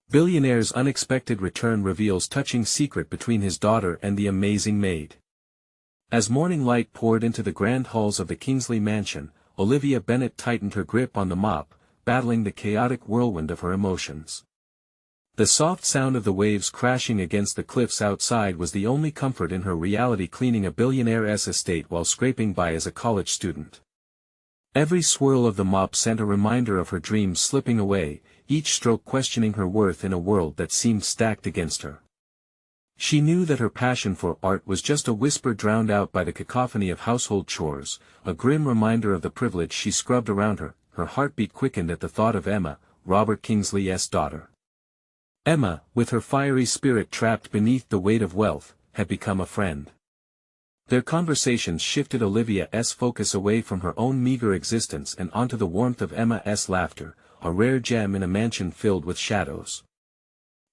Billionaire's unexpected return reveals touching secret between his daughter and the amazing Maid. As morning light poured into the grand halls of the Kingsley mansion, Olivia Bennet tightened her grip on the mop, battling the chaotic whirlwind of her emotions. The soft sound of the waves crashing against the cliffs outside was the only comfort in her reality, cleaning a billionaire's estate while scraping by as a college student. Every swirl of the mop sent a reminder of her dreams slipping away, each stroke questioning her worth in a world that seemed stacked against her. She knew that her passion for art was just a whisper drowned out by the cacophony of household chores, a grim reminder of the privilege she scrubbed around her. Her heartbeat quickened at the thought of Emma, Robert Kingsley's daughter. Emma, with her fiery spirit trapped beneath the weight of wealth, had become a friend. Their conversations shifted Olivia's focus away from her own meager existence and onto the warmth of Emma's laughter, a rare gem in a mansion filled with shadows.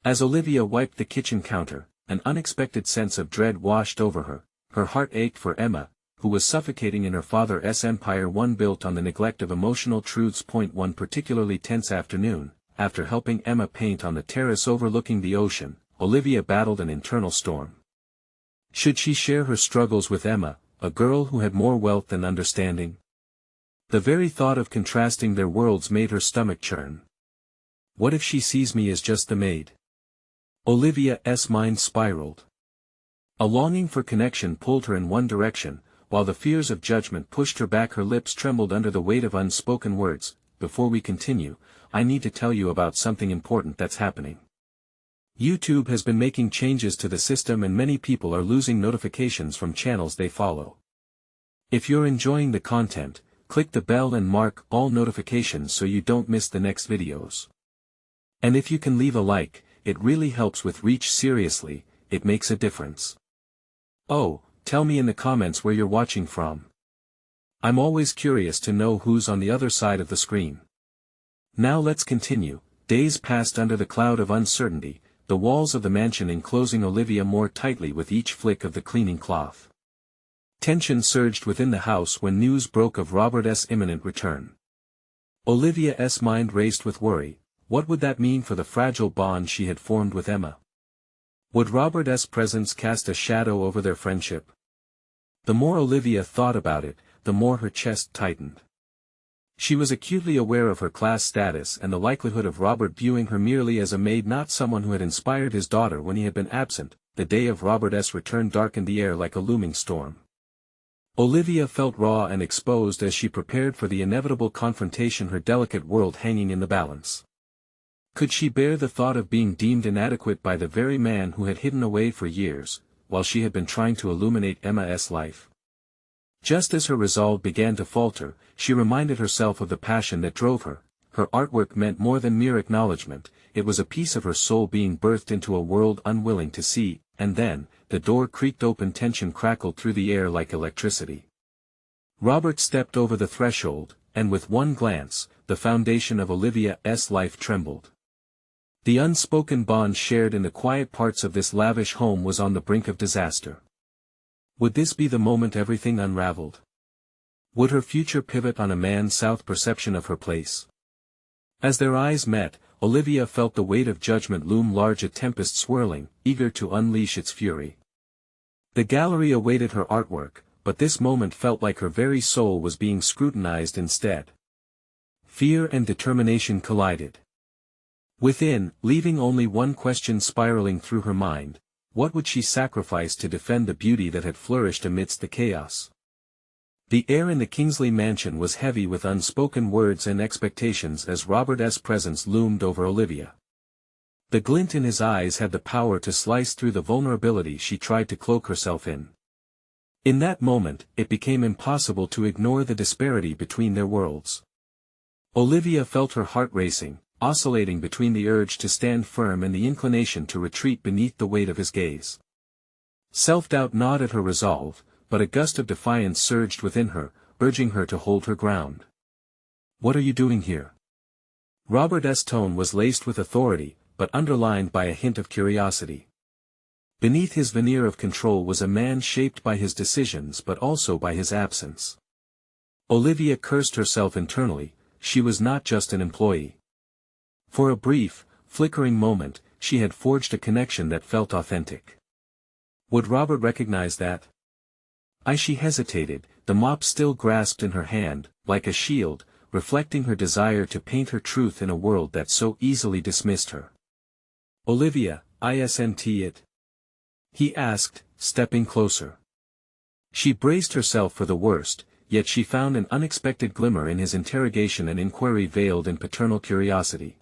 As Olivia wiped the kitchen counter, an unexpected sense of dread washed over her. Her heart ached for Emma, who was suffocating in her father's empire, one built on the neglect of emotional truths. One particularly tense afternoon, after helping Emma paint on the terrace overlooking the ocean, Olivia battled an internal storm. Should she share her struggles with Emma, a girl who had more wealth than understanding? The very thought of contrasting their worlds made her stomach churn. What if she sees me as just the maid? Olivia's mind spiraled. A longing for connection pulled her in one direction, while the fears of judgment pushed her back. Her lips trembled under the weight of unspoken words. Before we continue, I need to tell you about something important that's happening. YouTube has been making changes to the system and many people are losing notifications from channels they follow. If you're enjoying the content, click the bell and mark all notifications so you don't miss the next videos. And if you can leave a like, it really helps with reach. Seriously, it makes a difference. Oh, tell me in the comments where you're watching from. I'm always curious to know who's on the other side of the screen. Now let's continue. Days passed under the cloud of uncertainty, the walls of the mansion enclosing Olivia more tightly with each flick of the cleaning cloth. Tension surged within the house when news broke of Robert's imminent return. Olivia's mind raced with worry. What would that mean for the fragile bond she had formed with Emma? Would Robert's presence cast a shadow over their friendship? The more Olivia thought about it, the more her chest tightened. She was acutely aware of her class status and the likelihood of Robert viewing her merely as a maid, not someone who had inspired his daughter when he had been absent. The day of Robert's return darkened the air like a looming storm. Olivia felt raw and exposed as she prepared for the inevitable confrontation, her delicate world hanging in the balance. Could she bear the thought of being deemed inadequate by the very man who had hidden away for years, while she had been trying to illuminate Emma's life? Just as her resolve began to falter, she reminded herself of the passion that drove her. Her artwork meant more than mere acknowledgement, it was a piece of her soul being birthed into a world unwilling to see. And then, the door creaked open, tension crackled through the air like electricity. Robert stepped over the threshold, and with one glance, the foundation of Olivia's life trembled. The unspoken bond shared in the quiet parts of this lavish home was on the brink of disaster. Would this be the moment everything unraveled? Would her future pivot on a man-south's perception of her place? As their eyes met, Olivia felt the weight of judgment loom large, a tempest swirling, eager to unleash its fury. The gallery awaited her artwork, but this moment felt like her very soul was being scrutinized instead. Fear and determination collided. Within, leaving only one question spiraling through her mind: what would she sacrifice to defend the beauty that had flourished amidst the chaos? The air in the Kingsley mansion was heavy with unspoken words and expectations as Robert's presence loomed over Olivia. The glint in his eyes had the power to slice through the vulnerability she tried to cloak herself in. In that moment, it became impossible to ignore the disparity between their worlds. Olivia felt her heart racing, oscillating between the urge to stand firm and the inclination to retreat beneath the weight of his gaze. Self-doubt gnawed at her resolve, but a gust of defiance surged within her, urging her to hold her ground. "What are you doing here?" Robert's tone was laced with authority, but underlined by a hint of curiosity. Beneath his veneer of control was a man shaped by his decisions but also by his absence. Olivia cursed herself internally. She was not just an employee. For a brief, flickering moment, she had forged a connection that felt authentic. Would Robert recognize that? She hesitated, the mop still grasped in her hand, like a shield, reflecting her desire to paint her truth in a world that so easily dismissed her. "Olivia, isn't it?" he asked, stepping closer. She braced herself for the worst, yet she found an unexpected glimmer in his interrogation, an inquiry veiled in paternal curiosity.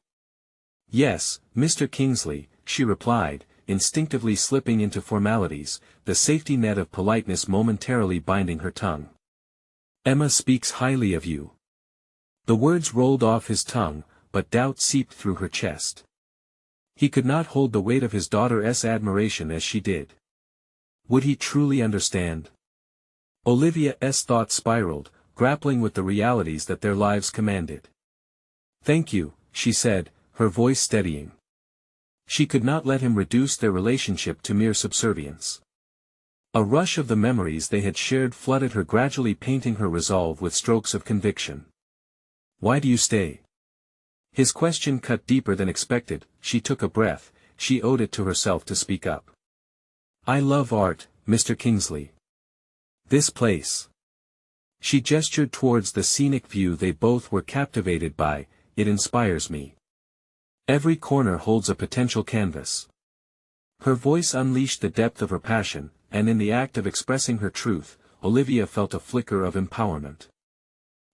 "Yes, Mr. Kingsley," she replied, instinctively slipping into formalities, the safety net of politeness momentarily binding her tongue. "Emma speaks highly of you." The words rolled off his tongue, but doubt seeped through her chest. He could not hold the weight of his daughter's admiration as she did. Would he truly understand? Olivia's thoughts spiraled, grappling with the realities that their lives commanded. "Thank you," she said, her voice steadying. She could not let him reduce their relationship to mere subservience. A rush of the memories they had shared flooded her, gradually painting her resolve with strokes of conviction. "Why do you stay?" His question cut deeper than expected. She took a breath, she owed it to herself to speak up. "I love art, Mr. Kingsley. This place." She gestured towards the scenic view they both were captivated by. "It inspires me. Every corner holds a potential canvas." Her voice unleashed the depth of her passion, and in the act of expressing her truth, Olivia felt a flicker of empowerment.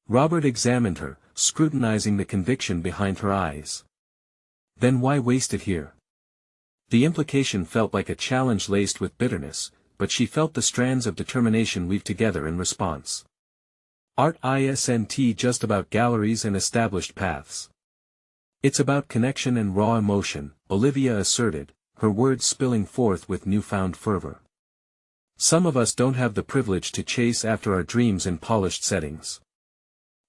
Robert examined her, scrutinizing the conviction behind her eyes. "Then why waste it here?" The implication felt like a challenge laced with bitterness, but she felt the strands of determination weave together in response. "Art isn't just about galleries and established paths. It's about connection and raw emotion," Olivia asserted, her words spilling forth with newfound fervor. "Some of us don't have the privilege to chase after our dreams in polished settings."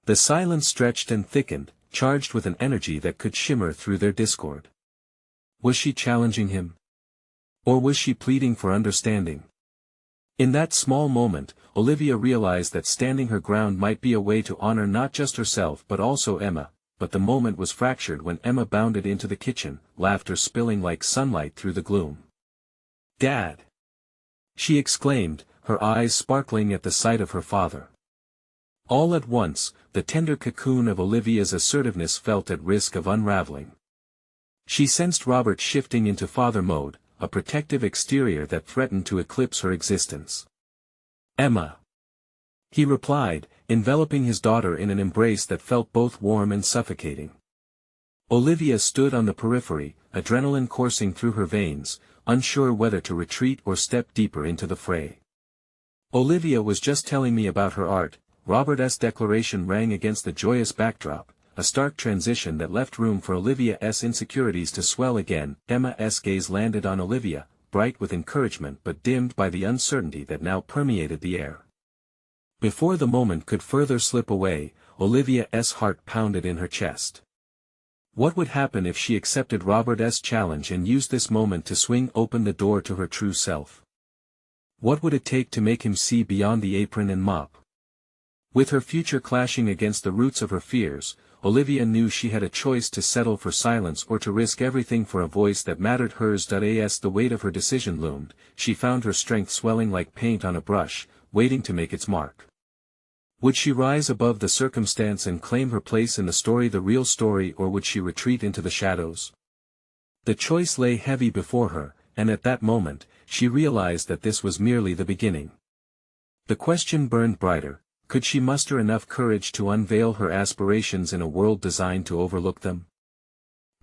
The silence stretched and thickened, charged with an energy that could shimmer through their discord. Was she challenging him? Or was she pleading for understanding? In that small moment, Olivia realized that standing her ground might be a way to honor not just herself but also Emma. But the moment was fractured when Emma bounded into the kitchen, laughter spilling like sunlight through the gloom. "Dad!" she exclaimed, her eyes sparkling at the sight of her father. All at once, the tender cocoon of Olivia's assertiveness felt at risk of unraveling. She sensed Robert shifting into father mode, a protective exterior that threatened to eclipse her existence. "Emma!" he replied, enveloping his daughter in an embrace that felt both warm and suffocating. Olivia stood on the periphery, adrenaline coursing through her veins, unsure whether to retreat or step deeper into the fray. "Olivia was just telling me about her art." Robert's declaration rang against the joyous backdrop, a stark transition that left room for Olivia's insecurities to swell again. Emma's gaze landed on Olivia, bright with encouragement but dimmed by the uncertainty that now permeated the air. Before the moment could further slip away, Olivia's heart pounded in her chest. What would happen if she accepted Robert's challenge and used this moment to swing open the door to her true self? What would it take to make him see beyond the apron and mop? With her future clashing against the roots of her fears, Olivia knew she had a choice: to settle for silence or to risk everything for a voice that mattered. Hers. As the weight of her decision loomed, she found her strength swelling like paint on a brush, waiting to make its mark. Would she rise above the circumstance and claim her place in the story, the real story, or would she retreat into the shadows? The choice lay heavy before her, and at that moment, she realized that this was merely the beginning. The question burned brighter: could she muster enough courage to unveil her aspirations in a world designed to overlook them?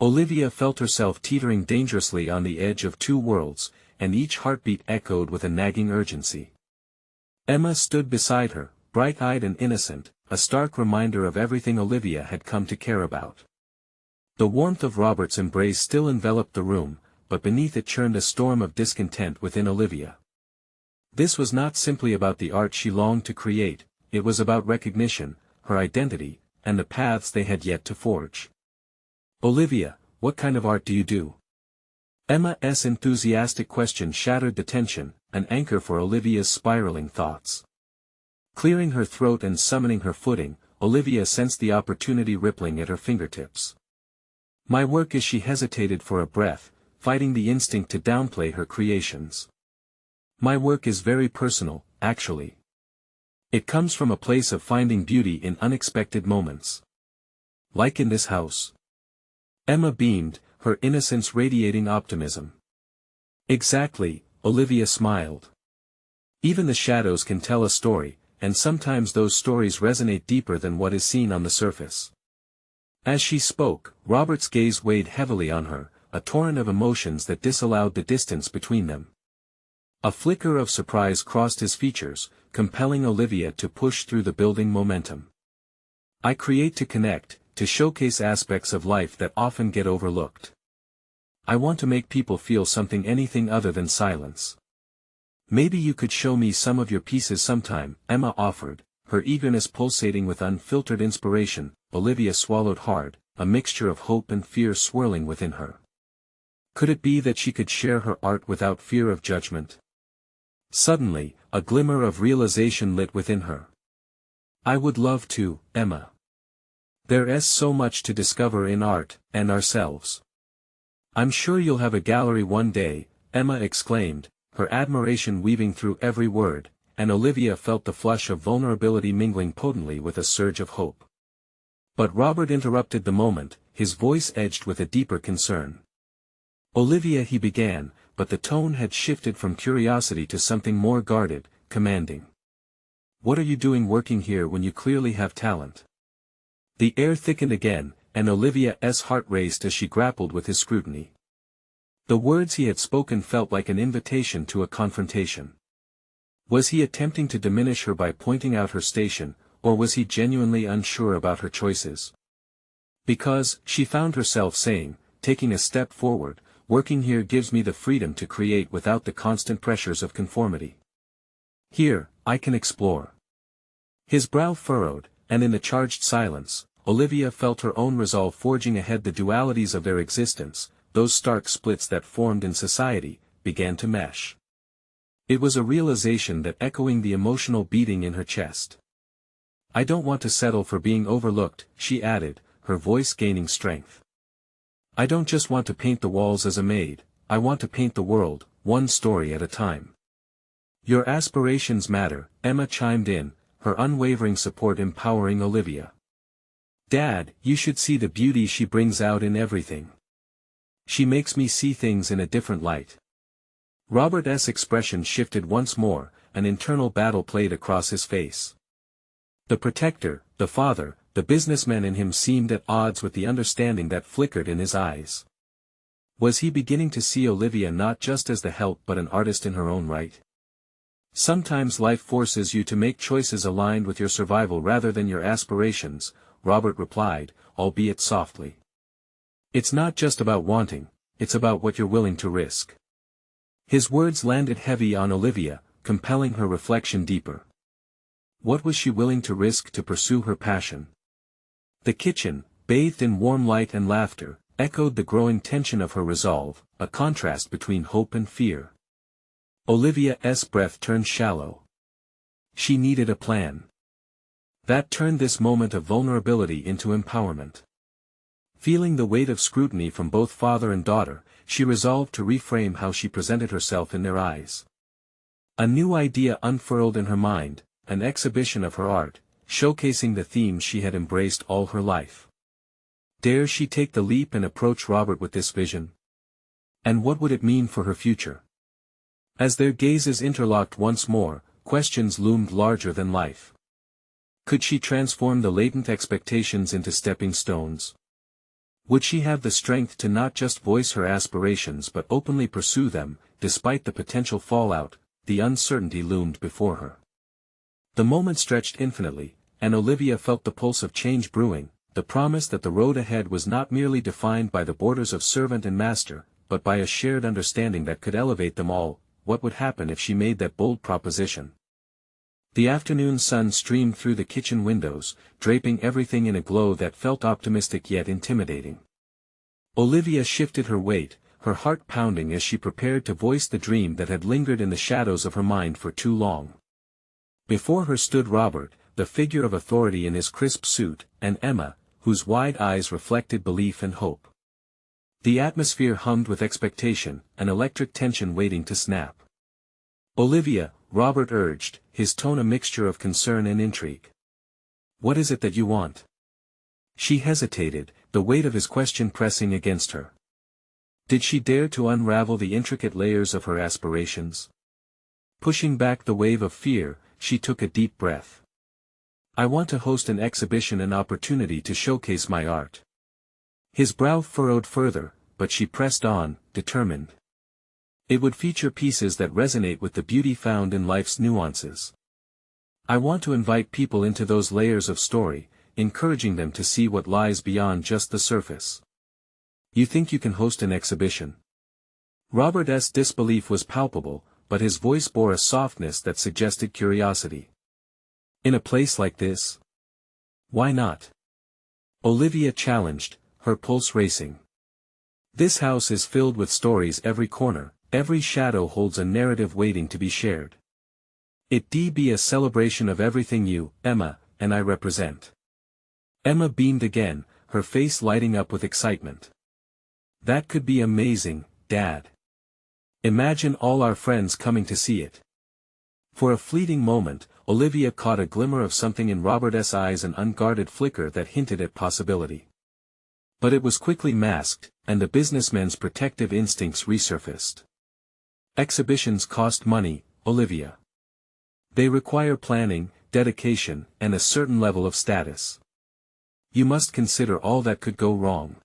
Olivia felt herself teetering dangerously on the edge of two worlds, and each heartbeat echoed with a nagging urgency. Emma stood beside her, bright-eyed and innocent, a stark reminder of everything Olivia had come to care about. The warmth of Robert's embrace still enveloped the room, but beneath it churned a storm of discontent within Olivia. This was not simply about the art she longed to create, it was about recognition, her identity, and the paths they had yet to forge. "Olivia, what kind of art do you do?" Emma's enthusiastic question shattered the tension, an anchor for Olivia's spiraling thoughts. Clearing her throat and summoning her footing, Olivia sensed the opportunity rippling at her fingertips. My work is. She hesitated for a breath, fighting the instinct to downplay her creations. My work is very personal, actually. It comes from a place of finding beauty in unexpected moments. Like in this house. Emma beamed, her innocence radiating optimism. Exactly, Olivia smiled. Even the shadows can tell a story, and sometimes those stories resonate deeper than what is seen on the surface. As she spoke, Robert's gaze weighed heavily on her, a torrent of emotions that disallowed the distance between them. A flicker of surprise crossed his features, compelling Olivia to push through the building momentum. I create to connect, to showcase aspects of life that often get overlooked. I want to make people feel something, anything other than silence. Maybe you could show me some of your pieces sometime, Emma offered, her eagerness pulsating with unfiltered inspiration. Olivia swallowed hard, a mixture of hope and fear swirling within her. Could it be that she could share her art without fear of judgment? Suddenly, a glimmer of realization lit within her. I would love to, Emma. There's so much to discover in art, and ourselves. I'm sure you'll have a gallery one day, Emma exclaimed, her admiration weaving through every word, and Olivia felt the flush of vulnerability mingling potently with a surge of hope. But Robert interrupted the moment, his voice edged with a deeper concern. Olivia, he began, but the tone had shifted from curiosity to something more guarded, commanding. What are you doing working here when you clearly have talent? The air thickened again, and Olivia's heart raced as she grappled with his scrutiny. The words he had spoken felt like an invitation to a confrontation. Was he attempting to diminish her by pointing out her station, or was he genuinely unsure about her choices? Because, she found herself saying, taking a step forward, working here gives me the freedom to create without the constant pressures of conformity. Here, I can explore. His brow furrowed, and in the charged silence, Olivia felt her own resolve forging ahead. The dualities of their existence, those stark splits that formed in society, began to mesh. It was a realization that echoing the emotional beating in her chest. I don't want to settle for being overlooked, she added, her voice gaining strength. I don't just want to paint the walls as a maid, I want to paint the world, one story at a time. Your aspirations matter, Emma chimed in, her unwavering support empowering Olivia. Dad, you should see the beauty she brings out in everything. She makes me see things in a different light. Robert's expression shifted once more, an internal battle played across his face. The protector, the father, the businessman in him seemed at odds with the understanding that flickered in his eyes. Was he beginning to see Olivia not just as the help but an artist in her own right? Sometimes life forces you to make choices aligned with your survival rather than your aspirations, Robert replied, albeit softly. It's not just about wanting, it's about what you're willing to risk. His words landed heavy on Olivia, compelling her reflection deeper. What was she willing to risk to pursue her passion? The kitchen, bathed in warm light and laughter, echoed the growing tension of her resolve, a contrast between hope and fear. Olivia's breath turned shallow. She needed a plan. That turned this moment of vulnerability into empowerment. Feeling the weight of scrutiny from both father and daughter, she resolved to reframe how she presented herself in their eyes. A new idea unfurled in her mind, an exhibition of her art, showcasing the themes she had embraced all her life. Dare she take the leap and approach Robert with this vision? And what would it mean for her future? As their gazes interlocked once more, questions loomed larger than life. Could she transform the latent expectations into stepping stones? Would she have the strength to not just voice her aspirations but openly pursue them, despite the potential fallout? The uncertainty loomed before her. The moment stretched infinitely, and Olivia felt the pulse of change brewing, the promise that the road ahead was not merely defined by the borders of servant and master, but by a shared understanding that could elevate them all. What would happen if she made that bold proposition? The afternoon sun streamed through the kitchen windows, draping everything in a glow that felt optimistic yet intimidating. Olivia shifted her weight, her heart pounding as she prepared to voice the dream that had lingered in the shadows of her mind for too long. Before her stood Robert, the figure of authority in his crisp suit, and Emma, whose wide eyes reflected belief and hope. The atmosphere hummed with expectation, an electric tension waiting to snap. "Olivia," Robert urged, his tone a mixture of concern and intrigue. "What is it that you want?" She hesitated, the weight of his question pressing against her. Did she dare to unravel the intricate layers of her aspirations? Pushing back the wave of fear, she took a deep breath. "I want to host an exhibition, an opportunity to showcase my art." His brow furrowed further, but she pressed on, determined. "It would feature pieces that resonate with the beauty found in life's nuances. I want to invite people into those layers of story, encouraging them to see what lies beyond just the surface." "You think you can host an exhibition?" Robert's disbelief was palpable, but his voice bore a softness that suggested curiosity. "In a place like this? Why not?" Olivia challenged, her pulse racing. "This house is filled with stories every corner, every shadow holds a narrative waiting to be shared. It'd be a celebration of everything you, Emma, and I represent." Emma beamed again, her face lighting up with excitement. "That could be amazing, Dad. Imagine all our friends coming to see it." For a fleeting moment, Olivia caught a glimmer of something in Robert's eyes, an unguarded flicker that hinted at possibility. But it was quickly masked, and the businessman's protective instincts resurfaced. "Exhibitions cost money, Olivia. They require planning, dedication, and a certain level of status. You must consider all that could go wrong."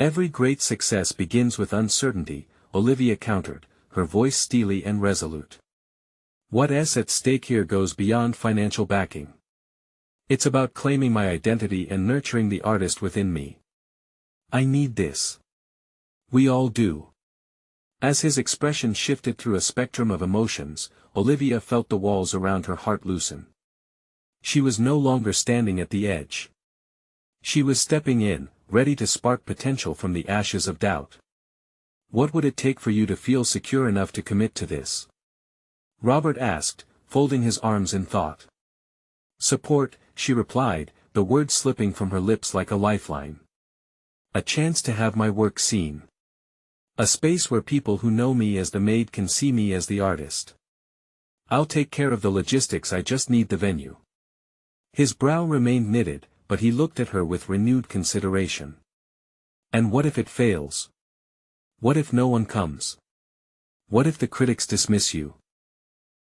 "Every great success begins with uncertainty," Olivia countered, her voice steely and resolute. "What's at stake here goes beyond financial backing. It's about claiming my identity and nurturing the artist within me. I need this. We all do." As his expression shifted through a spectrum of emotions, Olivia felt the walls around her heart loosen. She was no longer standing at the edge. She was stepping in, ready to spark potential from the ashes of doubt. "What would it take for you to feel secure enough to commit to this?" Robert asked, folding his arms in thought. "Support," she replied, the words slipping from her lips like a lifeline. "A chance to have my work seen. A space where people who know me as the Maid can see me as the artist. I'll take care of the logistics, I just need the venue." His brow remained knitted, but he looked at her with renewed consideration. "And what if it fails? What if no one comes? What if the critics dismiss you?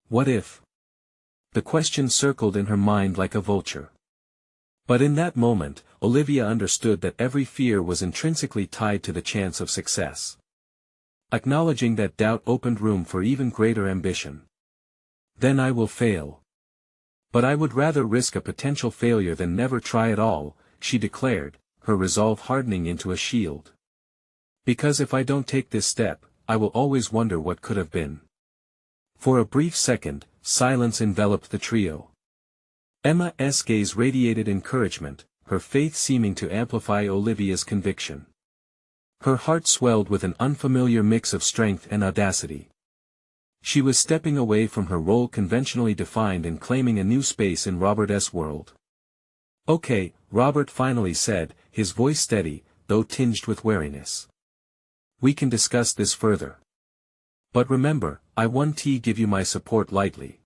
What if?" The question circled in her mind like a vulture. But in that moment, Olivia understood that every fear was intrinsically tied to the chance of success. Acknowledging that doubt opened room for even greater ambition. "Then I will fail. But I would rather risk a potential failure than never try at all," she declared, her resolve hardening into a shield. "Because if I don't take this step, I will always wonder what could have been." For a brief second, silence enveloped the trio. Emma's gaze radiated encouragement, her faith seeming to amplify Olivia's conviction. Her heart swelled with an unfamiliar mix of strength and audacity. She was stepping away from her role conventionally defined and claiming a new space in Robert's world. "Okay," Robert finally said, his voice steady, though tinged with wariness. "We can discuss this further. But remember, I won't give you my support lightly."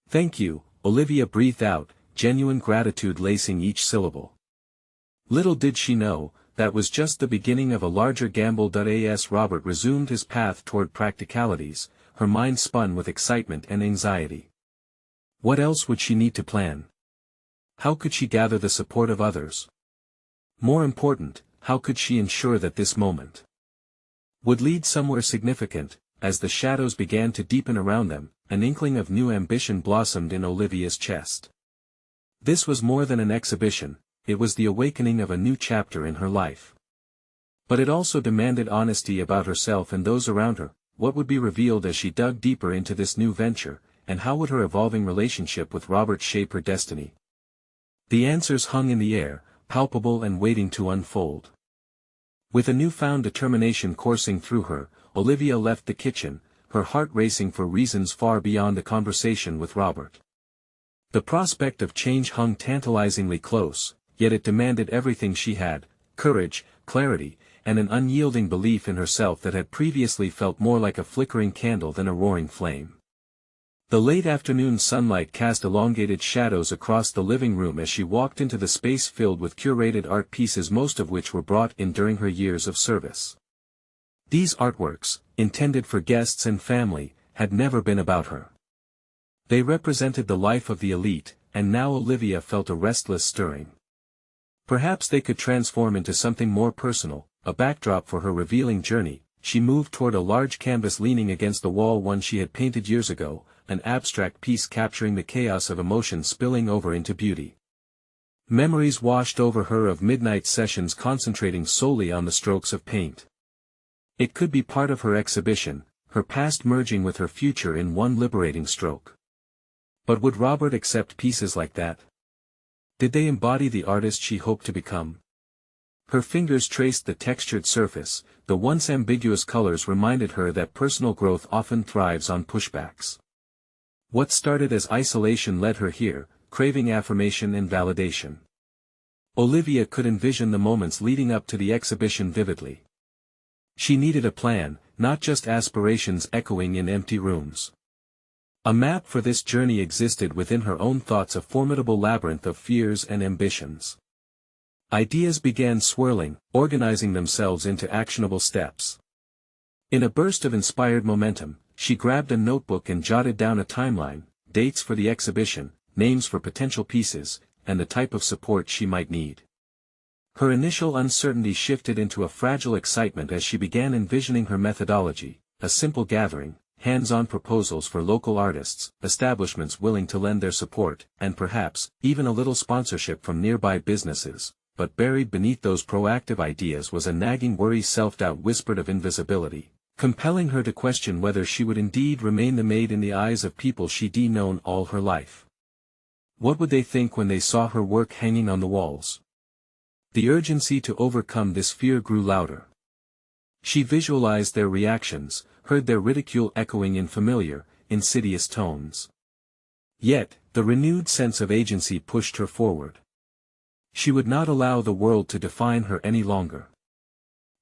"Thank you," Olivia breathed out, genuine gratitude lacing each syllable. Little did she know, that was just the beginning of a larger gamble. As Robert resumed his path toward practicalities, her mind spun with excitement and anxiety. What else would she need to plan? How could she gather the support of others? More important, how could she ensure that this moment would lead somewhere significant? As the shadows began to deepen around them, an inkling of new ambition blossomed in Olivia's chest. This was more than an exhibition, it was the awakening of a new chapter in her life. But it also demanded honesty about herself and those around her. What would be revealed as she dug deeper into this new venture, and how would her evolving relationship with Robert shape her destiny? The answers hung in the air, palpable and waiting to unfold. With a newfound determination coursing through her, Olivia left the kitchen, her heart racing for reasons far beyond a conversation with Robert. The prospect of change hung tantalizingly close, yet it demanded everything she had: courage, clarity, and an unyielding belief in herself that had previously felt more like a flickering candle than a roaring flame. The late afternoon sunlight cast elongated shadows across the living room as she walked into the space filled with curated art pieces, most of which were brought in during her years of service. These artworks, intended for guests and family, had never been about her. They represented the life of the elite, and now Olivia felt a restless stirring. Perhaps they could transform into something more personal, a backdrop for her revealing journey. She moved toward a large canvas leaning against the wall, one she had painted years ago, an abstract piece capturing the chaos of emotion spilling over into beauty. Memories washed over her of midnight sessions concentrating solely on the strokes of paint. It could be part of her exhibition, her past merging with her future in one liberating stroke. But would Robert accept pieces like that? Did they embody the artist she hoped to become? Her fingers traced the textured surface. The once ambiguous colors reminded her that personal growth often thrives on pushbacks. What started as isolation led her here, craving affirmation and validation. Olivia could envision the moments leading up to the exhibition vividly. She needed a plan, not just aspirations echoing in empty rooms. A map for this journey existed within her own thoughts, a formidable labyrinth of fears and ambitions. Ideas began swirling, organizing themselves into actionable steps. In a burst of inspired momentum, she grabbed a notebook and jotted down a timeline, dates for the exhibition, names for potential pieces, and the type of support she might need. Her initial uncertainty shifted into a fragile excitement as she began envisioning her methodology, a simple gathering, hands-on proposals for local artists, establishments willing to lend their support, and perhaps, even a little sponsorship from nearby businesses. But buried beneath those proactive ideas was a nagging worry, self-doubt whispered of invisibility, compelling her to question whether she would indeed remain the maid in the eyes of people she'd known all her life. What would they think when they saw her work hanging on the walls? The urgency to overcome this fear grew louder. She visualized their reactions, heard their ridicule echoing in familiar, insidious tones. Yet, the renewed sense of agency pushed her forward. She would not allow the world to define her any longer.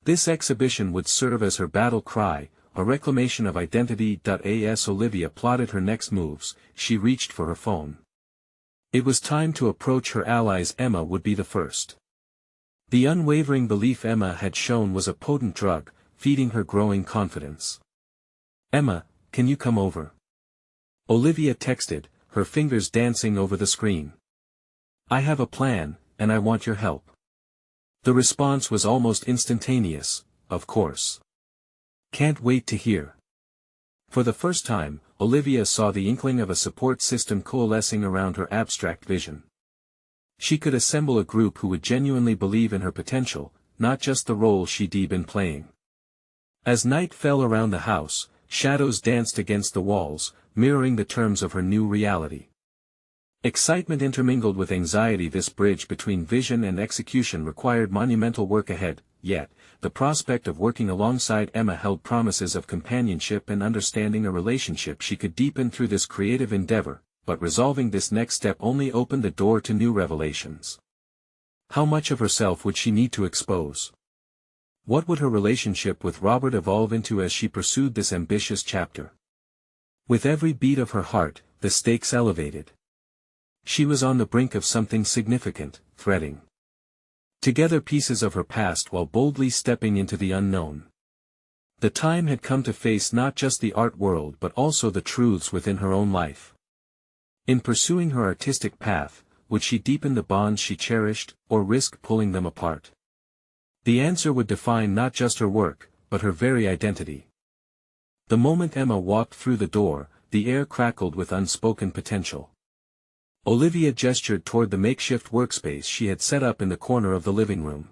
This exhibition would serve as her battle cry, a reclamation of identity. As Olivia plotted her next moves, she reached for her phone. It was time to approach her allies. Emma would be the first. The unwavering belief Emma had shown was a potent drug, feeding her growing confidence. "Emma, can you come over?" Olivia texted, her fingers dancing over the screen. "I have a plan, and I want your help." The response was almost instantaneous, "Of course. Can't wait to hear." For the first time, Olivia saw the inkling of a support system coalescing around her abstract vision. She could assemble a group who would genuinely believe in her potential, not just the role she'd been playing. As night fell around the house, shadows danced against the walls, mirroring the terms of her new reality. Excitement intermingled with anxiety. This bridge between vision and execution required monumental work ahead, yet, the prospect of working alongside Emma held promises of companionship and understanding, a relationship she could deepen through this creative endeavor. But resolving this next step only opened the door to new revelations. How much of herself would she need to expose? What would her relationship with Robert evolve into as she pursued this ambitious chapter? With every beat of her heart, the stakes elevated. She was on the brink of something significant, threading together pieces of her past while boldly stepping into the unknown. The time had come to face not just the art world but also the truths within her own life. In pursuing her artistic path, would she deepen the bonds she cherished, or risk pulling them apart? The answer would define not just her work, but her very identity. The moment Emma walked through the door, the air crackled with unspoken potential. Olivia gestured toward the makeshift workspace she had set up in the corner of the living room.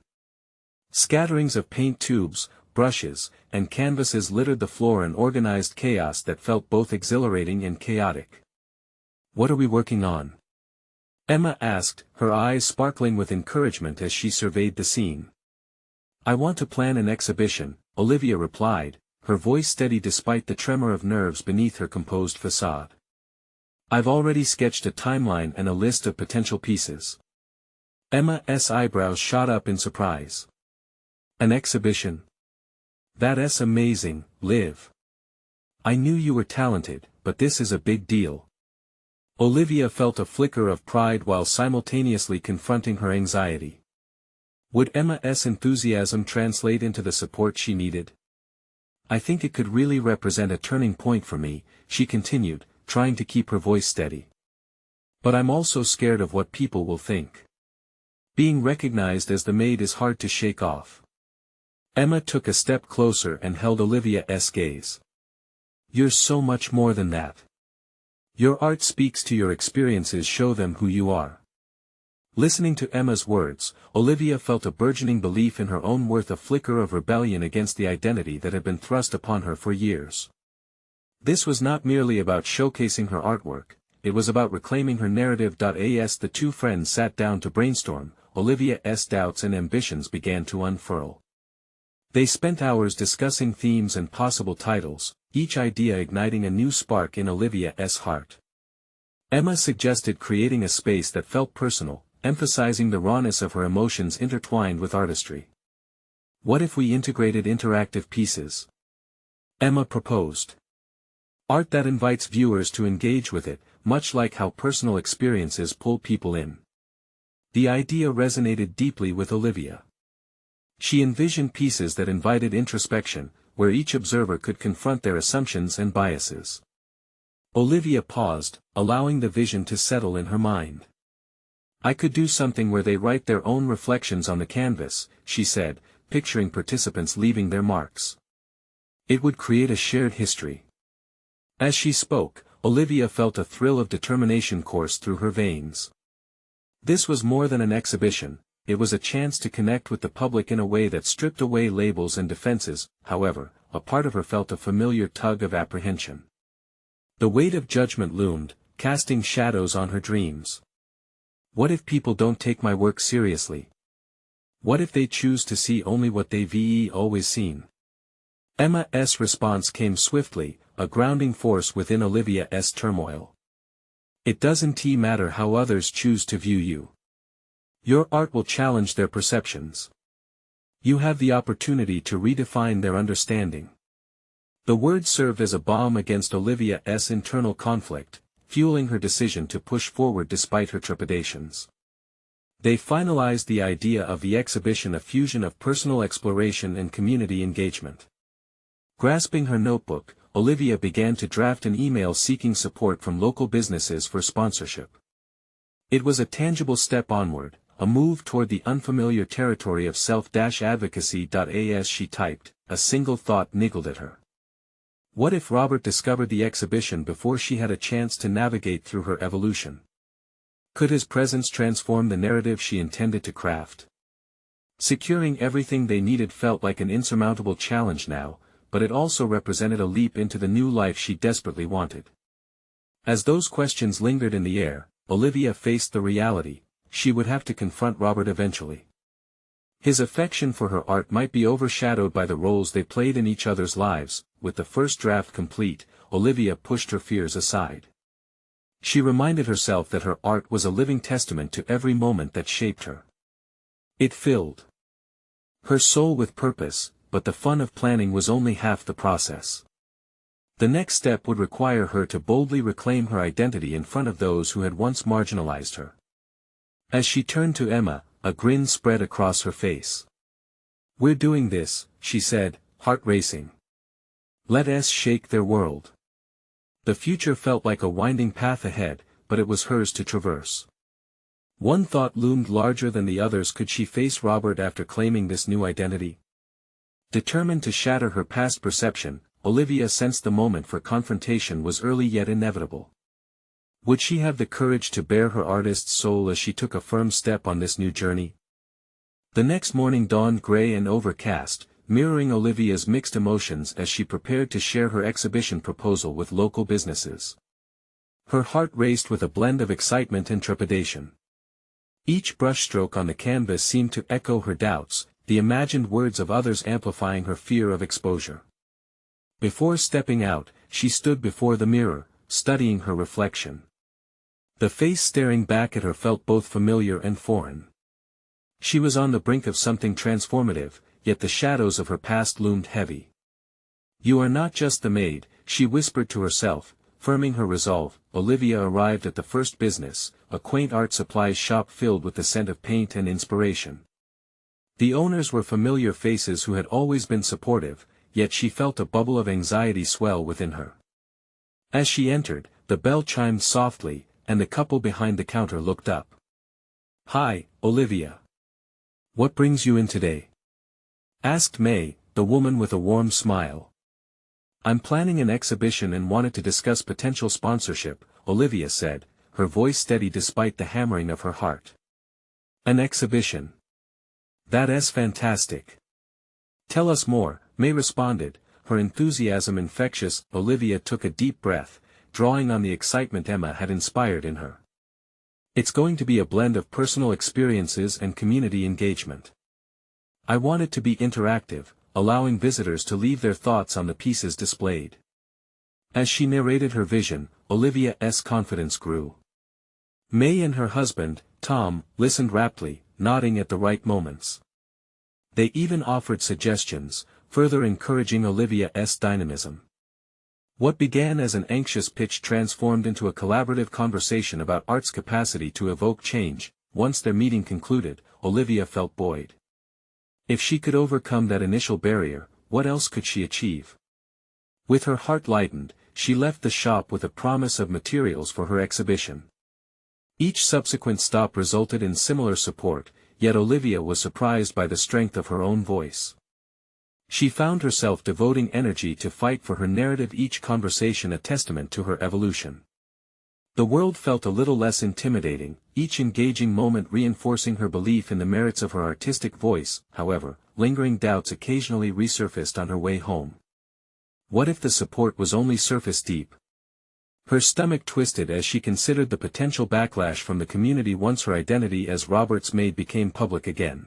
Scatterings of paint tubes, brushes, and canvases littered the floor in organized chaos that felt both exhilarating and chaotic. "What are we working on?" Emma asked, her eyes sparkling with encouragement as she surveyed the scene. "I want to plan an exhibition," Olivia replied, her voice steady despite the tremor of nerves beneath her composed facade. "I've already sketched a timeline and a list of potential pieces." Emma's eyebrows shot up in surprise. An exhibition? That's amazing, Liv. I knew you were talented, but this is a big deal. Olivia felt a flicker of pride while simultaneously confronting her anxiety. Would Emma's enthusiasm translate into the support she needed? I think it could really represent a turning point for me, she continued, trying to keep her voice steady. But I'm also scared of what people will think. Being recognized as the maid is hard to shake off. Emma took a step closer and held Olivia's gaze. You're so much more than that. Your art speaks to your experiences, show them who you are. Listening to Emma's words, Olivia felt a burgeoning belief in her own worth, a flicker of rebellion against the identity that had been thrust upon her for years. This was not merely about showcasing her artwork, it was about reclaiming her narrative. As the two friends sat down to brainstorm, Olivia's doubts and ambitions began to unfurl. They spent hours discussing themes and possible titles, each idea igniting a new spark in Olivia's heart. Emma suggested creating a space that felt personal, emphasizing the rawness of her emotions intertwined with artistry. What if we integrated interactive pieces? Emma proposed. Art that invites viewers to engage with it, much like how personal experiences pull people in. The idea resonated deeply with Olivia. She envisioned pieces that invited introspection, where each observer could confront their assumptions and biases. Olivia paused, allowing the vision to settle in her mind. I could do something where they write their own reflections on the canvas, she said, picturing participants leaving their marks. It would create a shared history. As she spoke, Olivia felt a thrill of determination course through her veins. This was more than an exhibition, it was a chance to connect with the public in a way that stripped away labels and defenses. However, a part of her felt a familiar tug of apprehension. The weight of judgment loomed, casting shadows on her dreams. What if people don't take my work seriously? What if they choose to see only what they've always seen? Emma's response came swiftly, a grounding force within Olivia's turmoil. It doesn't matter how others choose to view you. Your art will challenge their perceptions. You have the opportunity to redefine their understanding. The words served as a balm against Olivia's internal conflict, fueling her decision to push forward despite her trepidations. They finalized the idea of the exhibition, a fusion of personal exploration and community engagement. Grasping her notebook, Olivia began to draft an email seeking support from local businesses for sponsorship. It was a tangible step onward, a move toward the unfamiliar territory of self-advocacy. As she typed, a single thought niggled at her. What if Robert discovered the exhibition before she had a chance to navigate through her evolution? Could his presence transform the narrative she intended to craft? Securing everything they needed felt like an insurmountable challenge now, but it also represented a leap into the new life she desperately wanted. As those questions lingered in the air, Olivia faced the reality: she would have to confront Robert eventually. His affection for her art might be overshadowed by the roles they played in each other's lives. With the first draft complete, Olivia pushed her fears aside. She reminded herself that her art was a living testament to every moment that shaped her. It filled her soul with purpose, but the fun of planning was only half the process. The next step would require her to boldly reclaim her identity in front of those who had once marginalized her. As she turned to Emma, a grin spread across her face. "We're doing this," she said, heart racing. "Let us shake their world." The future felt like a winding path ahead, but it was hers to traverse. One thought loomed larger than the others: could she face Robert after claiming this new identity? Determined to shatter her past perception, Olivia sensed the moment for confrontation was early yet inevitable. Would she have the courage to bare her artist's soul as she took a firm step on this new journey? The next morning dawned gray and overcast, mirroring Olivia's mixed emotions as she prepared to share her exhibition proposal with local businesses. Her heart raced with a blend of excitement and trepidation. Each brushstroke on the canvas seemed to echo her doubts, the imagined words of others amplifying her fear of exposure. Before stepping out, she stood before the mirror, studying her reflection. The face staring back at her felt both familiar and foreign. She was on the brink of something transformative, yet the shadows of her past loomed heavy. "You are not just the maid," she whispered to herself, firming her resolve. Olivia arrived at the first business, a quaint art supplies shop filled with the scent of paint and inspiration. The owners were familiar faces who had always been supportive, yet she felt a bubble of anxiety swell within her. As she entered, the bell chimed softly, and the couple behind the counter looked up. "Hi, Olivia. What brings you in today?" asked May, the woman with a warm smile. "I'm planning an exhibition and wanted to discuss potential sponsorship," Olivia said, her voice steady despite the hammering of her heart. "An exhibition? That's fantastic. Tell us more," May responded, her enthusiasm infectious. Olivia took a deep breath, drawing on the excitement Emma had inspired in her. "It's going to be a blend of personal experiences and community engagement. I want it to be interactive, allowing visitors to leave their thoughts on the pieces displayed." As she narrated her vision, Olivia's confidence grew. May and her husband, Tom, listened raptly, nodding at the right moments. They even offered suggestions, further encouraging Olivia's dynamism. What began as an anxious pitch transformed into a collaborative conversation about art's capacity to evoke change. Once their meeting concluded, Olivia felt buoyed. If she could overcome that initial barrier, what else could she achieve? With her heart lightened, she left the shop with a promise of materials for her exhibition. Each subsequent stop resulted in similar support, yet Olivia was surprised by the strength of her own voice. She found herself devoting energy to fight for her narrative, each conversation a testament to her evolution. The world felt a little less intimidating, each engaging moment reinforcing her belief in the merits of her artistic voice. However, lingering doubts occasionally resurfaced on her way home. What if the support was only surface deep? Her stomach twisted as she considered the potential backlash from the community once her identity as Robert's maid became public again.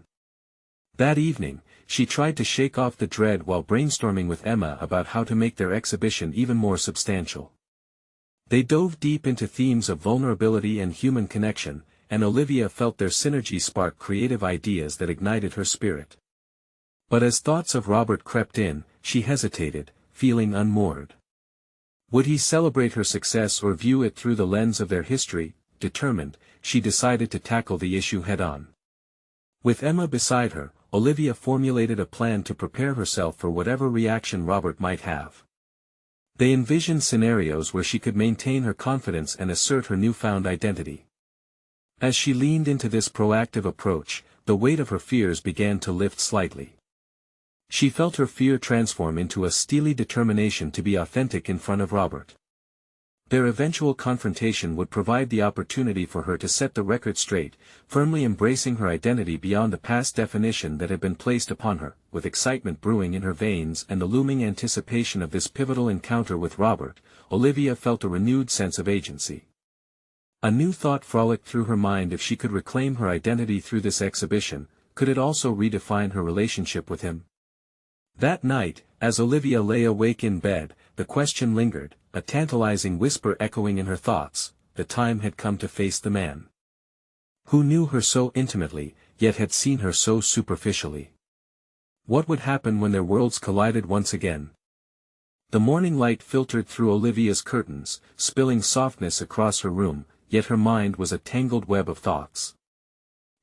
That evening, she tried to shake off the dread while brainstorming with Emma about how to make their exhibition even more substantial. They dove deep into themes of vulnerability and human connection, and Olivia felt their synergy spark creative ideas that ignited her spirit. But as thoughts of Robert crept in, she hesitated, feeling unmoored. Would he celebrate her success or view it through the lens of their history? Determined, she decided to tackle the issue head-on. With Emma beside her, Olivia formulated a plan to prepare herself for whatever reaction Robert might have. They envisioned scenarios where she could maintain her confidence and assert her newfound identity. As she leaned into this proactive approach, the weight of her fears began to lift slightly. She felt her fear transform into a steely determination to be authentic in front of Robert. Their eventual confrontation would provide the opportunity for her to set the record straight, firmly embracing her identity beyond the past definition that had been placed upon her. With excitement brewing in her veins and the looming anticipation of this pivotal encounter with Robert, Olivia felt a renewed sense of agency. A new thought frolicked through her mind: if she could reclaim her identity through this exhibition, could it also redefine her relationship with him? That night, as Olivia lay awake in bed, the question lingered, a tantalizing whisper echoing in her thoughts: the time had come to face the man who knew her so intimately, yet had seen her so superficially. What would happen when their worlds collided once again? The morning light filtered through Olivia's curtains, spilling softness across her room, yet her mind was a tangled web of thoughts.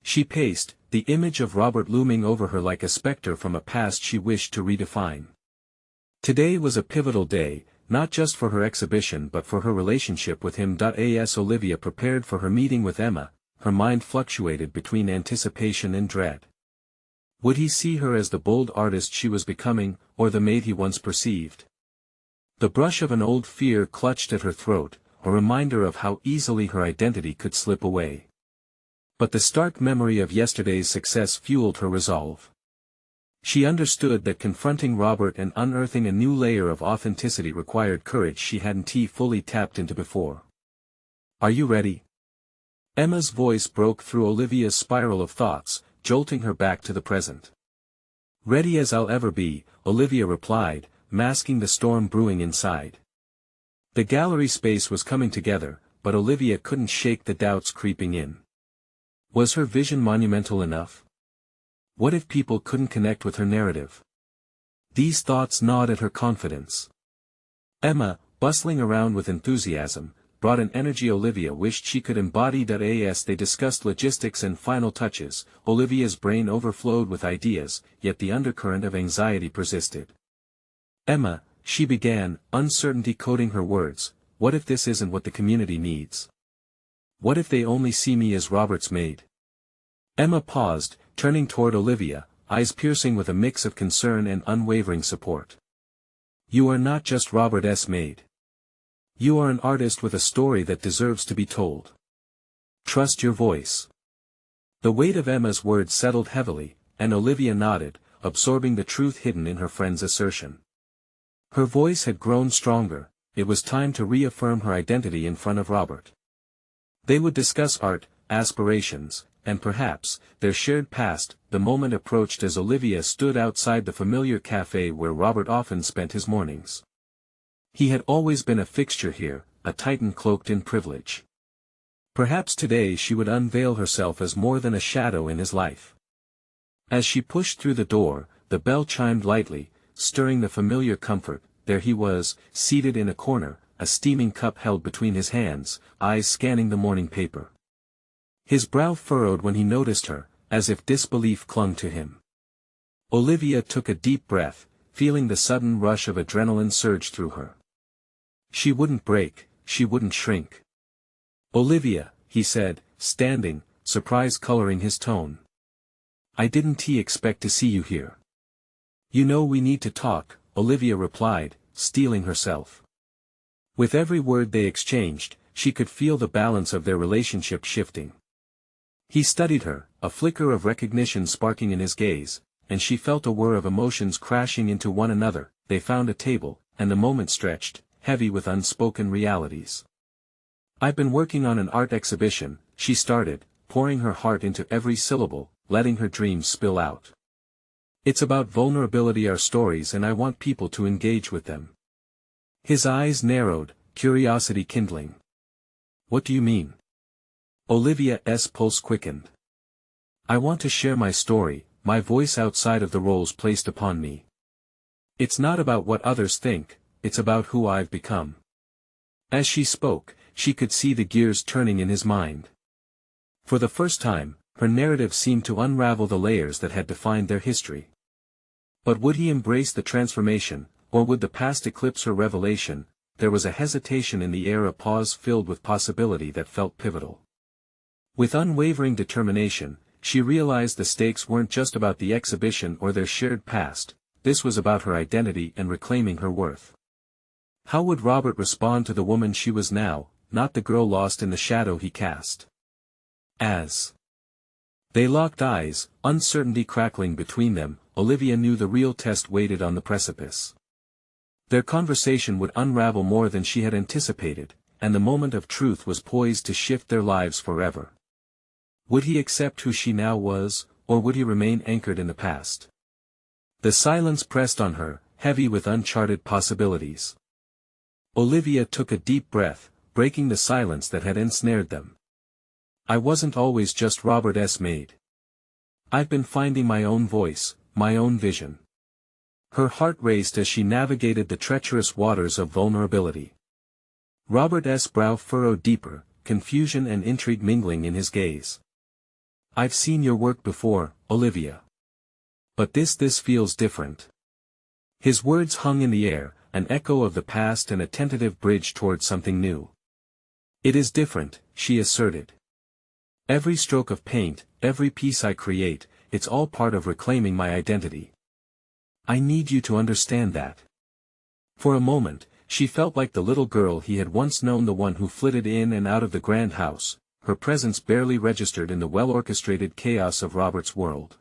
She paced, the image of Robert looming over her like a specter from a past she wished to redefine. Today was a pivotal day, not just for her exhibition but for her relationship with him. As Olivia prepared for her meeting with Emma, her mind fluctuated between anticipation and dread. Would he see her as the bold artist she was becoming, or the maid he once perceived? The brush of an old fear clutched at her throat, a reminder of how easily her identity could slip away. But the stark memory of yesterday's success fueled her resolve. She understood that confronting Robert and unearthing a new layer of authenticity required courage she hadn't fully tapped into before. "Are you ready?" Emma's voice broke through Olivia's spiral of thoughts, jolting her back to the present. "Ready as I'll ever be," Olivia replied, masking the storm brewing inside. The gallery space was coming together, but Olivia couldn't shake the doubts creeping in. Was her vision monumental enough? What if people couldn't connect with her narrative? These thoughts gnawed at her confidence. Emma, bustling around with enthusiasm, brought an energy Olivia wished she could embody. As they discussed logistics and final touches, Olivia's brain overflowed with ideas, yet the undercurrent of anxiety persisted. Emma, she began, uncertainty coating her words, what if this isn't what the community needs? What if they only see me as Robert's maid? Emma paused, turning toward Olivia, eyes piercing with a mix of concern and unwavering support. You are not just Robert's maid. You are an artist with a story that deserves to be told. Trust your voice. The weight of Emma's words settled heavily, and Olivia nodded, absorbing the truth hidden in her friend's assertion. Her voice had grown stronger, it was time to reaffirm her identity in front of Robert. They would discuss art, aspirations, and perhaps, their shared past. The moment approached as Olivia stood outside the familiar cafe where Robert often spent his mornings. He had always been a fixture here, a titan cloaked in privilege. Perhaps today she would unveil herself as more than a shadow in his life. As she pushed through the door, the bell chimed lightly, stirring the familiar comfort. There he was, seated in a corner, a steaming cup held between his hands, eyes scanning the morning paper. His brow furrowed when he noticed her, as if disbelief clung to him. Olivia took a deep breath, feeling the sudden rush of adrenaline surge through her. She wouldn't break, she wouldn't shrink. Olivia, he said, standing, surprise coloring his tone. I didn't expect to see you here. You know we need to talk, Olivia replied, steeling herself. With every word they exchanged, she could feel the balance of their relationship shifting. He studied her, a flicker of recognition sparking in his gaze, and she felt a whir of emotions crashing into one another. They found a table, and the moment stretched, heavy with unspoken realities. I've been working on an art exhibition, she started, pouring her heart into every syllable, letting her dreams spill out. It's about vulnerability, our stories, and I want people to engage with them. His eyes narrowed, curiosity kindling. What do you mean? Olivia's pulse quickened. I want to share my story, my voice outside of the roles placed upon me. It's not about what others think, it's about who I've become. As she spoke, she could see the gears turning in his mind. For the first time, her narrative seemed to unravel the layers that had defined their history. But would he embrace the transformation, or would the past eclipse her revelation? There was a hesitation in the air, a pause filled with possibility that felt pivotal. With unwavering determination, she realized the stakes weren't just about the exhibition or their shared past, this was about her identity and reclaiming her worth. How would Robert respond to the woman she was now, not the girl lost in the shadow he cast? As they locked eyes, uncertainty crackling between them, Olivia knew the real test waited on the precipice. Their conversation would unravel more than she had anticipated, and the moment of truth was poised to shift their lives forever. Would he accept who she now was, or would he remain anchored in the past? The silence pressed on her, heavy with uncharted possibilities. Olivia took a deep breath, breaking the silence that had ensnared them. I wasn't always just Robert's maid. I've been finding my own voice, my own vision. Her heart raced as she navigated the treacherous waters of vulnerability. Robert's brow furrowed deeper, confusion and intrigue mingling in his gaze. I've seen your work before, Olivia. But this feels different. His words hung in the air, an echo of the past and a tentative bridge toward something new. It is different, she asserted. Every stroke of paint, every piece I create, it's all part of reclaiming my identity. I need you to understand that. For a moment, she felt like the little girl he had once known, the one who flitted in and out of the grand house, her presence barely registered in the well-orchestrated chaos of Robert's world.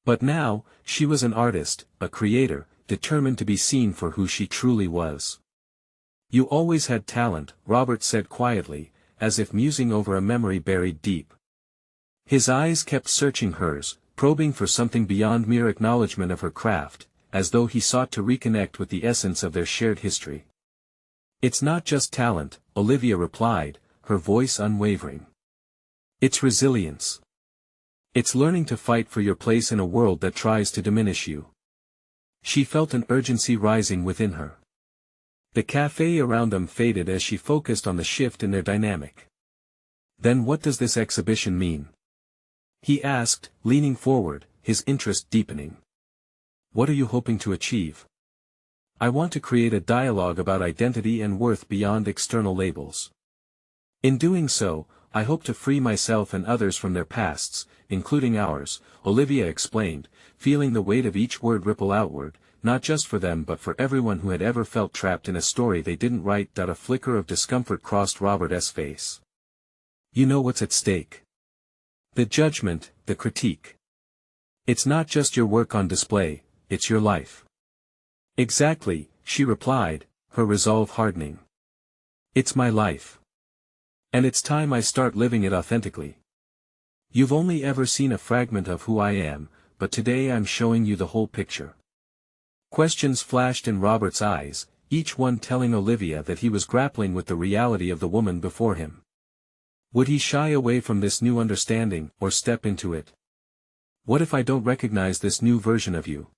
But now, she was an artist, a creator, determined to be seen for who she truly was. You always had talent, Robert said quietly, as if musing over a memory buried deep. His eyes kept searching hers, probing for something beyond mere acknowledgement of her craft, as though he sought to reconnect with the essence of their shared history. It's not just talent, Olivia replied, her voice unwavering. It's resilience. It's learning to fight for your place in a world that tries to diminish you. She felt an urgency rising within her. The cafe around them faded as she focused on the shift in their dynamic. Then what does this exhibition mean? He asked, leaning forward, his interest deepening. What are you hoping to achieve? I want to create a dialogue about identity and worth beyond external labels. In doing so, I hope to free myself and others from their pasts, including ours, Olivia explained, feeling the weight of each word ripple outward, not just for them but for everyone who had ever felt trapped in a story they didn't write. A flicker of discomfort crossed Robert's face. You know what's at stake. The judgment, the critique. It's not just your work on display, it's your life. Exactly, she replied, her resolve hardening. It's my life. And it's time I start living it authentically. You've only ever seen a fragment of who I am, but today I'm showing you the whole picture. Questions flashed in Robert's eyes, each one telling Olivia that he was grappling with the reality of the woman before him. Would he shy away from this new understanding, or step into it? What if I don't recognize this new version of you?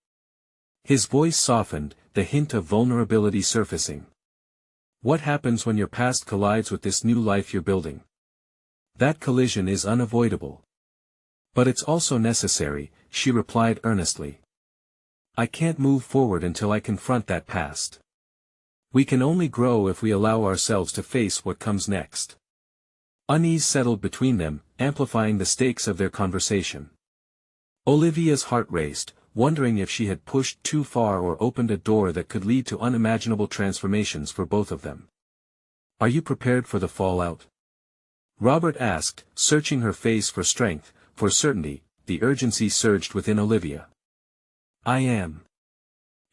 His voice softened, the hint of vulnerability surfacing. What happens when your past collides with this new life you're building? That collision is unavoidable. But it's also necessary, she replied earnestly. I can't move forward until I confront that past. We can only grow if we allow ourselves to face what comes next. Unease settled between them, amplifying the stakes of their conversation. Olivia's heart raced, wondering if she had pushed too far or opened a door that could lead to unimaginable transformations for both of them. Are you prepared for the fallout? Robert asked, searching her face for strength, for certainty. The urgency surged within Olivia. I am.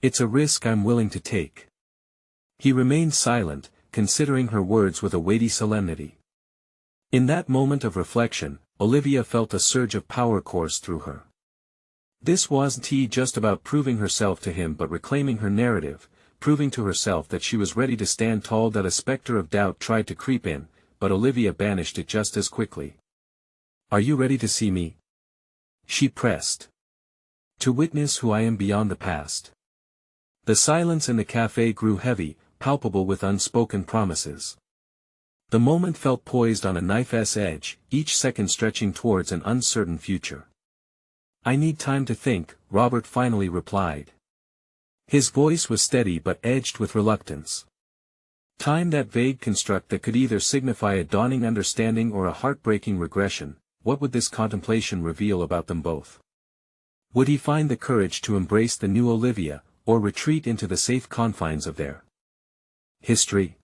It's a risk I'm willing to take. He remained silent, considering her words with a weighty solemnity. In that moment of reflection, Olivia felt a surge of power course through her. This wasn't just about proving herself to him but reclaiming her narrative, proving to herself that she was ready to stand tall. That a specter of doubt tried to creep in, but Olivia banished it just as quickly. Are you ready to see me? She pressed. To witness who I am beyond the past. The silence in the cafe grew heavy, palpable with unspoken promises. The moment felt poised on a knife's edge, each second stretching towards an uncertain future. I need time to think, Robert finally replied. His voice was steady but edged with reluctance. Time, that vague construct that could either signify a dawning understanding or a heartbreaking regression. What would this contemplation reveal about them both? Would he find the courage to embrace the new Olivia, or retreat into the safe confines of their history?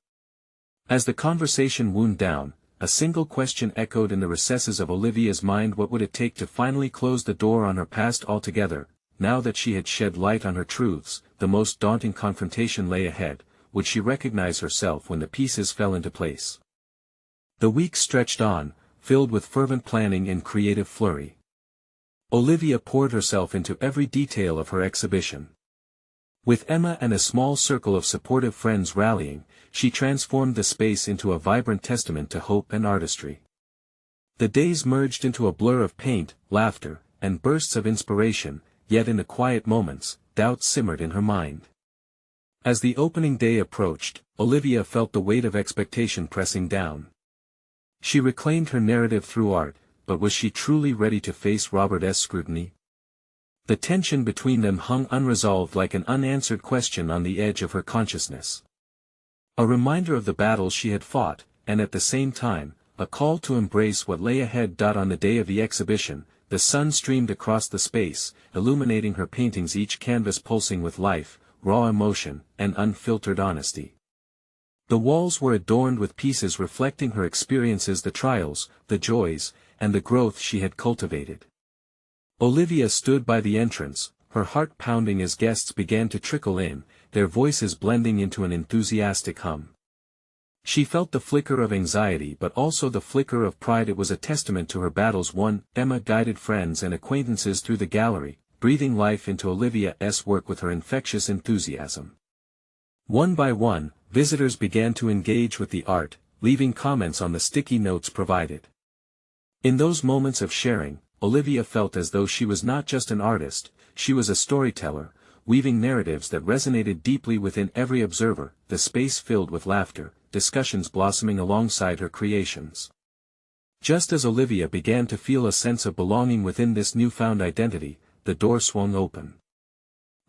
As the conversation wound down, a single question echoed in the recesses of Olivia's mind. What would it take to finally close the door on her past altogether? Now that she had shed light on her truths, the most daunting confrontation lay ahead. Would she recognize herself when the pieces fell into place? The weeks stretched on, filled with fervent planning and creative flurry. Olivia poured herself into every detail of her exhibition. With Emma and a small circle of supportive friends rallying, she transformed the space into a vibrant testament to hope and artistry. The days merged into a blur of paint, laughter, and bursts of inspiration, yet in the quiet moments, doubt simmered in her mind. As the opening day approached, Olivia felt the weight of expectation pressing down. She reclaimed her narrative through art, but was she truly ready to face Robert's scrutiny? The tension between them hung unresolved, like an unanswered question on the edge of her consciousness. A reminder of the battles she had fought, and at the same time, a call to embrace what lay ahead. On the day of the exhibition, the sun streamed across the space, illuminating her paintings, each canvas pulsing with life, raw emotion, and unfiltered honesty. The walls were adorned with pieces reflecting her experiences, the trials, the joys, and the growth she had cultivated. Olivia stood by the entrance, her heart pounding as guests began to trickle in, their voices blending into an enthusiastic hum. She felt the flicker of anxiety but also the flicker of pride. It was a testament to her battles won. Emma guided friends and acquaintances through the gallery, breathing life into Olivia's work with her infectious enthusiasm. One by one, visitors began to engage with the art, leaving comments on the sticky notes provided. In those moments of sharing, Olivia felt as though she was not just an artist, she was a storyteller, weaving narratives that resonated deeply within every observer, the space filled with laughter, discussions blossoming alongside her creations. Just as Olivia began to feel a sense of belonging within this newfound identity, the door swung open.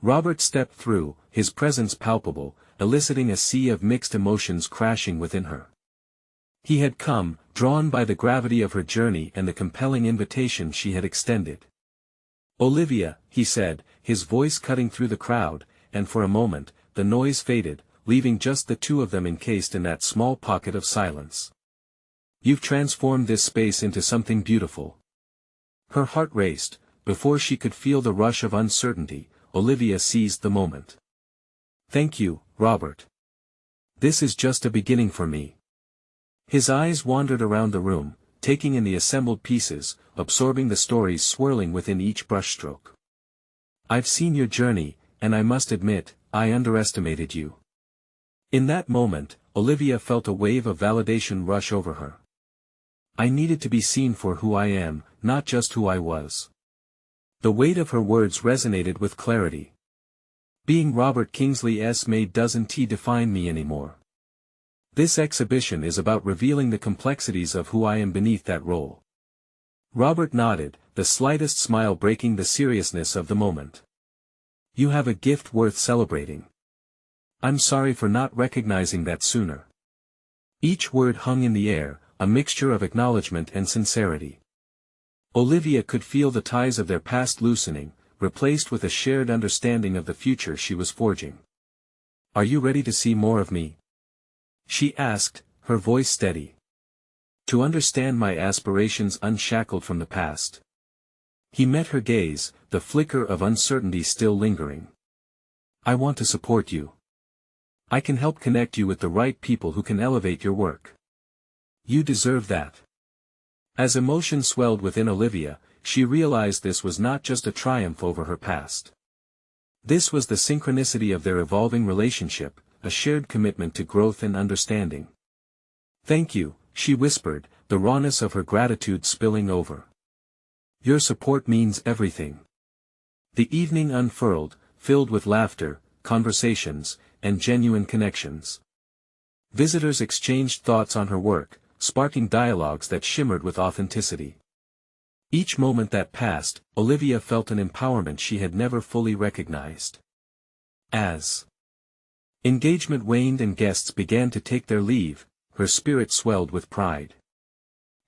Robert stepped through, his presence palpable, eliciting a sea of mixed emotions crashing within her. He had come, drawn by the gravity of her journey and the compelling invitation she had extended. "Olivia," he said, his voice cutting through the crowd, and for a moment, the noise faded, leaving just the two of them encased in that small pocket of silence. "You've transformed this space into something beautiful." Her heart raced. Before she could feel the rush of uncertainty, Olivia seized the moment. "Thank you, Robert. This is just a beginning for me." His eyes wandered around the room, taking in the assembled pieces, absorbing the stories swirling within each brushstroke. "I've seen your journey, and I must admit, I underestimated you." In that moment, Olivia felt a wave of validation rush over her. I needed to be seen for who I am, not just who I was. The weight of her words resonated with clarity. Being Robert Kingsley's maid doesn't define me anymore. This exhibition is about revealing the complexities of who I am beneath that role. Robert nodded, the slightest smile breaking the seriousness of the moment. "You have a gift worth celebrating. I'm sorry for not recognizing that sooner." Each word hung in the air, a mixture of acknowledgement and sincerity. Olivia could feel the ties of their past loosening, replaced with a shared understanding of the future she was forging. "Are you ready to see more of me?" she asked, her voice steady. "To understand my aspirations unshackled from the past?" He met her gaze, the flicker of uncertainty still lingering. "I want to support you. I can help connect you with the right people who can elevate your work. You deserve that." As emotion swelled within Olivia, she realized this was not just a triumph over her past. This was the synchronicity of their evolving relationship, a shared commitment to growth and understanding. "Thank you," she whispered, the rawness of her gratitude spilling over. "Your support means everything." The evening unfurled, filled with laughter, conversations, and genuine connections. Visitors exchanged thoughts on her work, sparking dialogues that shimmered with authenticity. Each moment that passed, Olivia felt an empowerment she had never fully recognized. As engagement waned and guests began to take their leave, her spirit swelled with pride.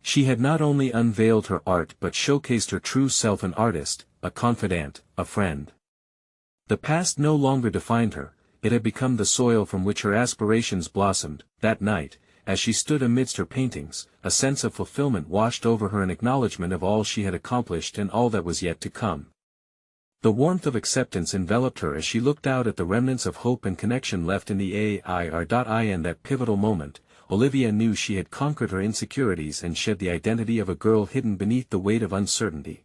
She had not only unveiled her art but showcased her true self: an artist, a confidant, a friend. The past no longer defined her, it had become the soil from which her aspirations blossomed. That night, as she stood amidst her paintings, a sense of fulfillment washed over her, an acknowledgement of all she had accomplished and all that was yet to come. The warmth of acceptance enveloped her as she looked out at the remnants of hope and connection left in the in that pivotal moment. Olivia knew she had conquered her insecurities and shed the identity of a girl hidden beneath the weight of uncertainty.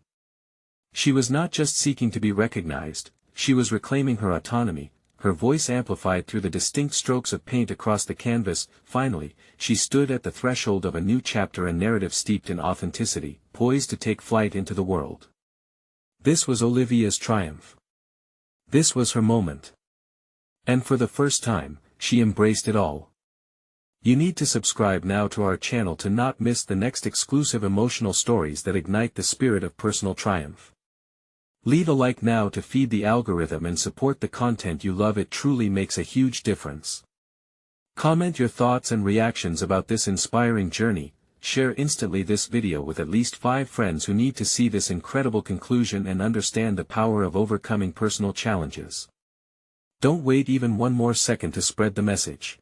She was not just seeking to be recognized, she was reclaiming her autonomy, her voice amplified through the distinct strokes of paint across the canvas. Finally, she stood at the threshold of a new chapter, a narrative steeped in authenticity, poised to take flight into the world. This was Olivia's triumph. This was her moment. And for the first time, she embraced it all. You need to subscribe now to our channel to not miss the next exclusive emotional stories that ignite the spirit of personal triumph. Leave a like now to feed the algorithm and support the content you love. It truly makes a huge difference. Comment your thoughts and reactions about this inspiring journey. Share instantly this video with at least 5 friends who need to see this incredible conclusion and understand the power of overcoming personal challenges. Don't wait even one more second to spread the message.